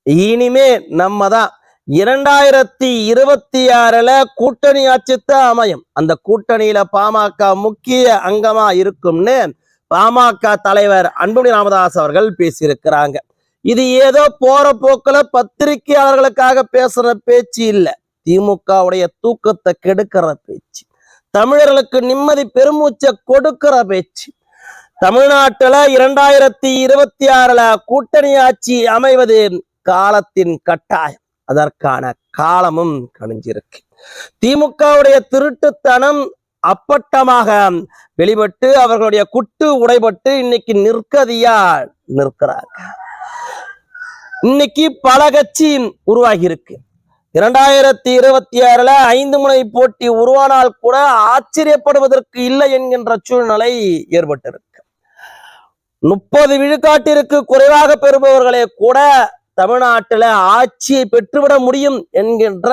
இனிமே நம்ம தான் 2026 கூட்டணி ஆட்சித்தான் அமையும். அந்த கூட்டணியில பாமக முக்கிய அங்கமா இருக்கும்னு பாமக தலைவர் அன்புமணி ராமதாஸ் அவர்கள் பேசியிருக்கிறாங்க. இது ஏதோ போற போக்குல பத்திரிகையாளர்களுக்காக பேசுற பேச்சு இல்ல, திமுகவுடைய தூக்கத்தை கெடுக்கிற பேச்சு, தமிழர்களுக்கு நிம்மதி பெருமூச்சை கொடுக்கிற பேச்சு. தமிழ்நாட்டுல 2026 கூட்டணி ஆட்சி அமைவது காலத்தின் கட்டாயம். அதற்கான காலமும் கணிஞ்சிருக்கு. திமுகவுடைய திருட்டுத்தனம் அப்பட்டமாக வெளிப்பட்டு அவர்களுடைய குட்டு உடைபட்டு இன்னைக்கு நிற்கதியா நிற்கிறாங்க. இன்னைக்கு பல கட்சி உருவாகி இருக்கு. 2026 5 முனை போட்டி உருவானால் கூட ஆச்சரியப்படுவதற்கு இல்லை என்கின்ற சூழ்நிலை ஏற்பட்டிருக்கு. 30 விழுக்காட்டிற்கு குறைவாக பெறுபவர்களே கூட தமிழ்நாட்டில ஆட்சியை பெற்றுவிட முடியும் என்கின்ற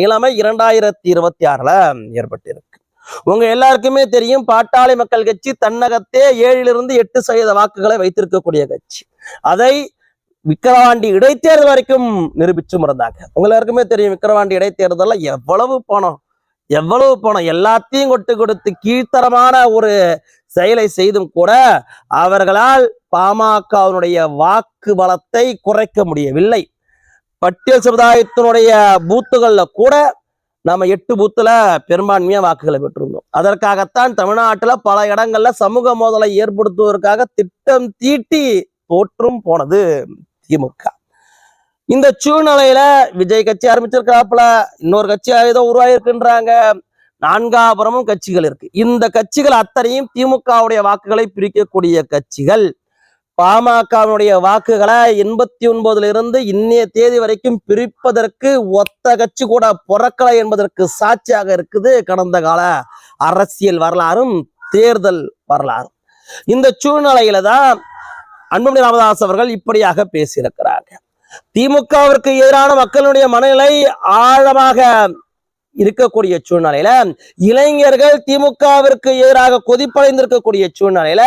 நிலைமை 2026 ஏற்பட்டிருக்கு. உங்க எல்லாருக்குமே தெரியும், பாட்டாளி மக்கள் கட்சி தன்னகத்தே 7-8% வாக்குகளை வைத்திருக்கக்கூடிய கட்சி. அதை விக்கிரவாண்டி இடைத்தேர்தல் வரைக்கும் நிரூபிச்சு இருந்தாங்க. உங்க எல்லாருக்குமே தெரியும், விக்கிரவாண்டி இடைத்தேர்தல் எவ்வளவு பணம் எல்லாத்தையும் கொட்டு கொடுத்து கீழ்த்தரமான ஒரு செயலை செய்தும் கூட அவர்களால் பாமகவினுடைய வாக்கு பலத்தை குறைக்க முடியவில்லை. பட்டியல் சமுதாயத்தினுடைய பூத்துகள்ல கூட நாம 8 பூத்துல பெரும்பான்மையா வாக்குகளை பெற்றிருந்தோம். அதற்காகத்தான் தமிழ்நாட்டுல பல இடங்கள்ல சமூக மோதலை ஏற்படுத்துவதற்காக திட்டம் தீட்டி தோற்றும் போனது திமுக. இந்த சூழ்நிலையில விஜய் கட்சி ஆரம்பிச்சிருக்காப்புல, இன்னொரு கட்சி ஏதோ உருவாயிருக்குன்றாங்க, 4 கட்சிகள் இருக்கு. இந்த கட்சிகள் அத்தனையும் திமுகவுடைய வாக்குகளை பிரிக்கக்கூடிய கட்சிகள். பாமகவுடைய வாக்குகளை 89 இன்னைய தேதி வரைக்கும் பிரிப்பதற்கு ஒத்த கட்சி கூட பொறக்கலை என்பதற்கு சாட்சியாக இருக்குது கடந்த கால அரசியல் வரலாறும் தேர்தல் வரலாறும். இந்த சூழ்நிலையில தான் அன்புமணி ராமதாஸ் அவர்கள் இப்படியாக பேசியிருக்கிறாங்க. திமுகவிற்கு எதிரான மக்களுடைய மனநிலை ஆழமாக இருக்கக்கூடிய சூழ்நிலையில, இளைஞர்கள் திமுகவிற்கு எதிராக கொதிப்படைந்திருக்கக்கூடிய சூழ்நிலையில,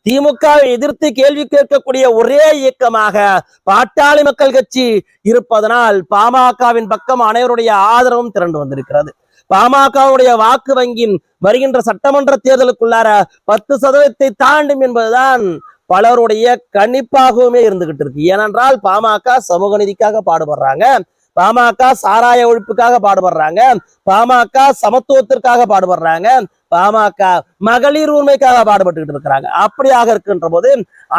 திமுகவை எதிர்த்து கேள்வி கேட்கக்கூடிய ஒரே இயக்கமாக பாட்டாளி மக்கள் கட்சி இருப்பதனால் பாமகவின் பக்கம் அனைவருடைய ஆதரவும் திரண்டு வந்திருக்கிறது. பாமகவுடைய வாக்கு வங்கி வருகின்ற சட்டமன்ற தேர்தலுக்குள்ளார 10% தாண்டும் என்பதுதான் பலருடைய கணிப்பாகவுமே இருந்துகிட்டு இருக்கு. ஏனென்றால் பாமக சமூக நீதிக்காக பாடுபடுறாங்க, பாமக சாராய ஒழிப்புக்காக பாடுபடுறாங்க, பாமக சமத்துவத்திற்காக பாடுபடுறாங்க, பாமக மகளிர் உரிமைக்காக பாடுபட்டு இருக்கிறாங்க. அப்படியாக இருக்கின்ற போது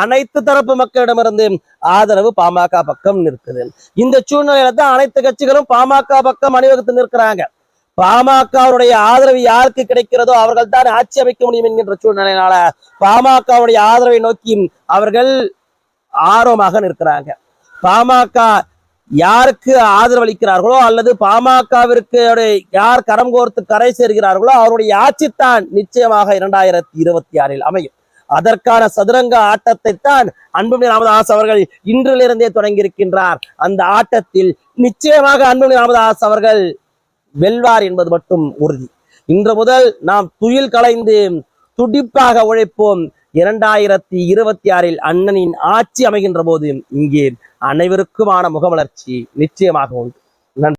அனைத்து தரப்பு மக்களிடமிருந்து ஆதரவு பாமக பக்கம் நிற்குது. இந்த சூழ்நிலையில தான் அனைத்து கட்சிகளும் பாமக பக்கம் அணிவகுத்து நிற்கிறாங்க. பாமகவுடைய ஆதரவு யாருக்கு கிடைக்கிறதோ அவர்கள் தான் ஆட்சி அமைக்க முடியும் என்கின்ற சூழ்நிலையினால பாமகவுடைய ஆதரவை நோக்கி அவர்கள் ஆர்வமாக நிற்கிறாங்க. பாமக யாருக்கு ஆதரவு அளிக்கிறார்களோ அல்லது பாமகவிற்கு யார் கரம் கோர்த்து கரை சேர்கிறார்களோ அவருடைய ஆட்சித்தான் நிச்சயமாக 2026 அமையும். அதற்கான சதுரங்க ஆட்டத்தை தான் அன்புமணி ராமதாஸ் அவர்கள் இன்றிலிருந்தே தொடங்கி இருக்கின்றார். அந்த ஆட்டத்தில் நிச்சயமாக அன்புமணி ராமதாஸ் அவர்கள் வெல்வார் என்பது மட்டும் உறுதி. இன்று முதல் நாம் துயில் கலைந்து துடிப்பாக உழைப்போம். 2026 அண்ணனின் ஆட்சி அமைகின்ற போது இங்கே அனைவருக்குமான முகமலர்ச்சி நிச்சயமாக உண்டு.